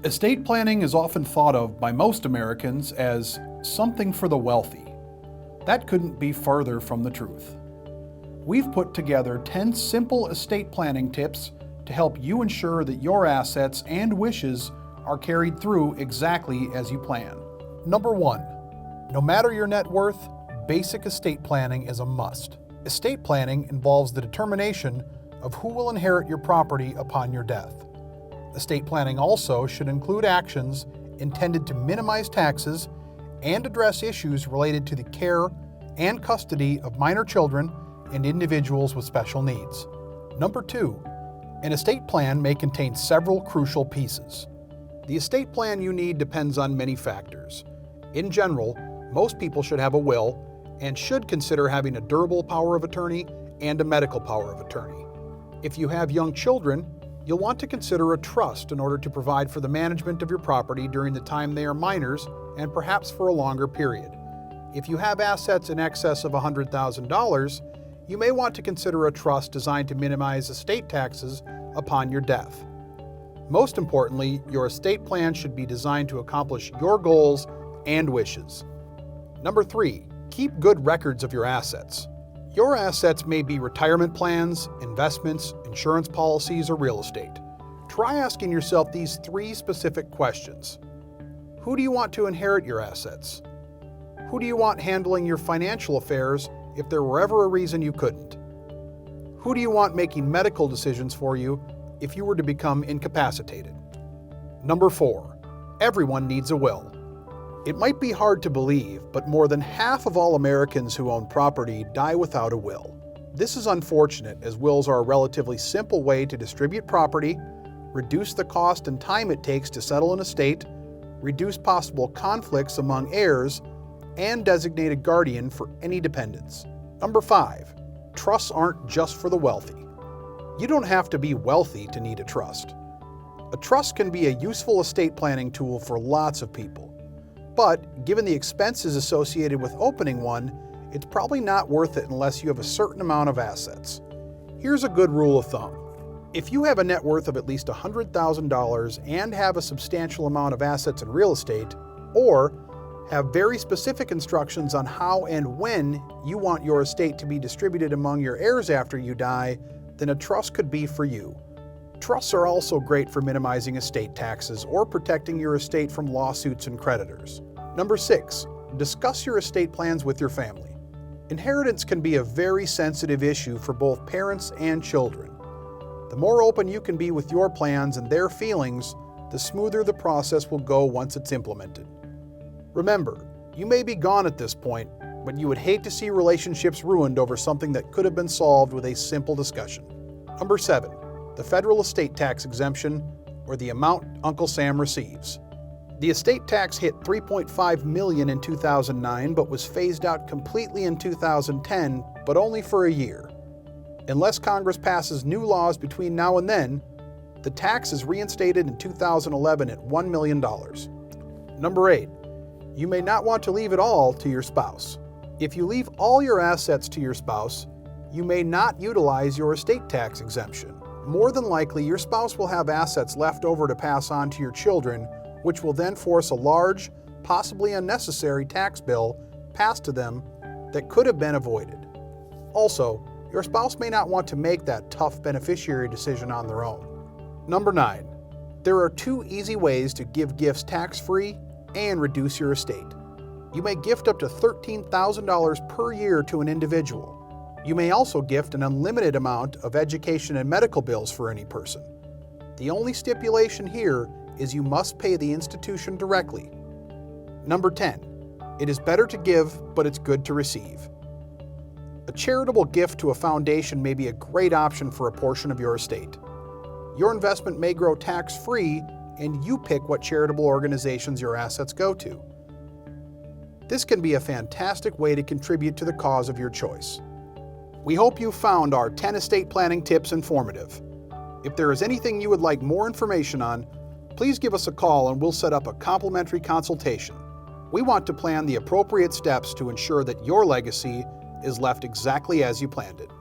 Estate planning is often thought of by most Americans as something for the wealthy. That couldn't be further from the truth. We've put together 10 simple estate planning tips to help you ensure that your assets and wishes are carried through exactly as you plan. Number 1. No matter your net worth, basic estate planning is a must. Estate planning involves the determination of who will inherit your property upon your death. Estate planning also should include actions intended to minimize taxes and address issues related to the care and custody of minor children and individuals with special needs. Number 2. An estate plan may contain several crucial pieces. The estate plan you need depends on many factors. In general, most people should have a will and should consider having a durable power of attorney and a medical power of attorney. If you have young children, you'll want to consider a trust in order to provide for the management of your property during the time they are minors and perhaps for a longer period. If you have assets in excess of $100,000, you may want to consider a trust designed to minimize estate taxes upon your death. Most importantly, your estate plan should be designed to accomplish your goals and wishes. Number 3, keep good records of your assets. Your assets may be retirement plans, investments, insurance policies, or real estate. Try asking yourself these 3 specific questions. Who do you want to inherit your assets? Who do you want handling your financial affairs if there were ever a reason you couldn't? Who do you want making medical decisions for you if you were to become incapacitated? Number 4, everyone needs a will. It might be hard to believe, but more than half of all Americans who own property die without a will. This is unfortunate, as wills are a relatively simple way to distribute property, reduce the cost and time it takes to settle an estate, reduce possible conflicts among heirs, and designate a guardian for any dependents. Number 5, trusts aren't just for the wealthy. You don't have to be wealthy to need a trust. A trust can be a useful estate planning tool for lots of people. But given the expenses associated with opening one, it's probably not worth it unless you have a certain amount of assets. Here's a good rule of thumb. If you have a net worth of at least $100,000 and have a substantial amount of assets in real estate, or have very specific instructions on how and when you want your estate to be distributed among your heirs after you die, then a trust could be for you. Trusts are also great for minimizing estate taxes or protecting your estate from lawsuits and creditors. Number 6, discuss your estate plans with your family. Inheritance can be a very sensitive issue for both parents and children. The more open you can be with your plans and their feelings, the smoother the process will go once it's implemented. Remember, you may be gone at this point, but you would hate to see relationships ruined over something that could have been solved with a simple discussion. Number 7, the federal estate tax exemption, or the amount Uncle Sam receives. The estate tax hit $3.5 million in 2009, but was phased out completely in 2010, but only for a year. Unless Congress passes new laws between now and then, the tax is reinstated in 2011 at $1 million. Number 8, you may not want to leave it all to your spouse. If you leave all your assets to your spouse, you may not utilize your estate tax exemption. More than likely, your spouse will have assets left over to pass on to your children, which will then force a large, possibly unnecessary tax bill passed to them that could have been avoided. Also, your spouse may not want to make that tough beneficiary decision on their own. Number 9, there are 2 easy ways to give gifts tax-free and reduce your estate. You may gift up to $13,000 per year to an individual. You may also gift an unlimited amount of education and medical bills for any person. The only stipulation here is you must pay the institution directly. Number 10, it is better to give, but it's good to receive. A charitable gift to a foundation may be a great option for a portion of your estate. Your investment may grow tax-free, and you pick what charitable organizations your assets go to. This can be a fantastic way to contribute to the cause of your choice. We hope you found our 10 estate planning tips informative. If there is anything you would like more information on, please give us a call and we'll set up a complimentary consultation. We want to plan the appropriate steps to ensure that your legacy is left exactly as you planned it.